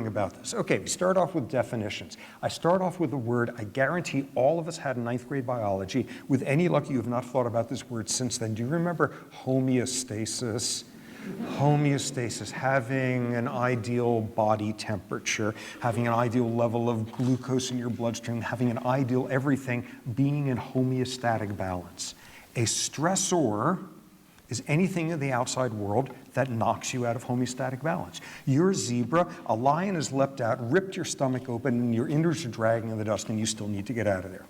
about this. Okay, we start off with definitions. I start off with a word I guarantee all of us had in 9th grade biology. With any luck, you have not thought about this word since then. Do you remember homeostasis? Homeostasis, having an ideal body temperature, having an ideal level of glucose in your bloodstream, having an ideal everything, being in homeostatic balance. A stressor is anything in the outside world that knocks you out of homeostatic balance. You're a zebra, a lion has leapt out, ripped your stomach open, and your innards are dragging in the dust, and you still need to get out of there.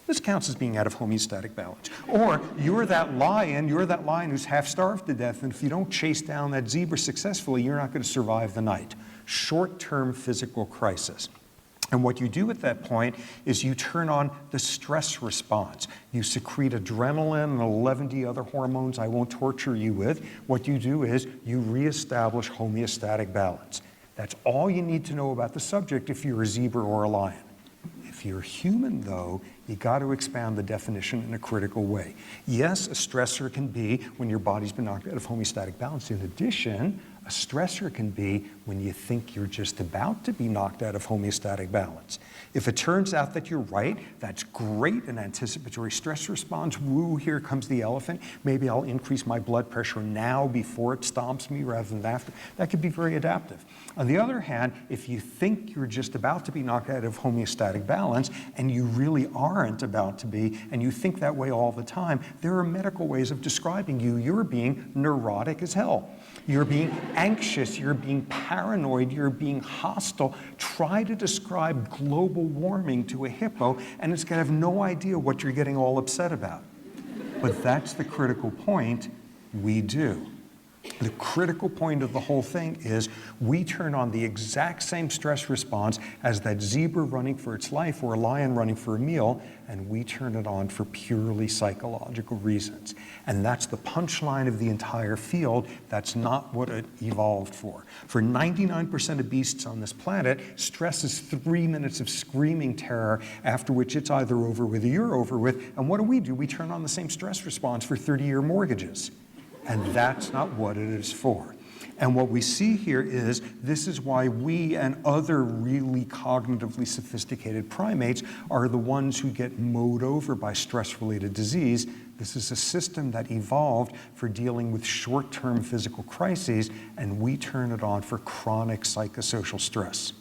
This counts as being out of homeostatic balance. Or you're that lion who's half starved to death, and if you don't chase down that zebra successfully, you're not going to survive the night. Short-term physical crisis. And what you do at that point is you turn on the stress response. You secrete adrenaline and 11 other hormones I won't torture you with. What you do is you reestablish homeostatic balance. That's all you need to know about the subject if you're a zebra or a lion. If you're human, though, you got to expand the definition in a critical way. Yes, a stressor can be when your body's been knocked out of homeostatic balance. In addition, a stressor can be when you think you're just about to be knocked out of homeostatic balance. If it turns out that you're right, that's great, an anticipatory stress response. Woo, here comes the elephant. Maybe I'll increase my blood pressure now before it stomps me rather than after. That could be very adaptive. On the other hand, if you think you're just about to be knocked out of homeostatic balance and you really aren't about to be, and you think that way all the time, there are medical ways of describing you. You're being neurotic as hell. You're being anxious, you're being paranoid, you're being hostile. Try to describe global warming to a hippo, and it's going to have no idea what you're getting all upset about. But that's the critical point. We do. The critical point of the whole thing is we turn on the exact same stress response as that zebra running for its life or a lion running for a meal, and we turn it on for purely psychological reasons. And that's the punchline of the entire field. That's not what it evolved for. For 99% of beasts on this planet, stress is 3 minutes of screaming terror, after which it's either over with or you're over with. And what do? We turn on the same stress response for 30-year mortgages. And that's not what it is for. And what we see here is this is why we and other really cognitively sophisticated primates are the ones who get mowed over by stress-related disease. This is a system that evolved for dealing with short-term physical crises, and we turn it on for chronic psychosocial stress.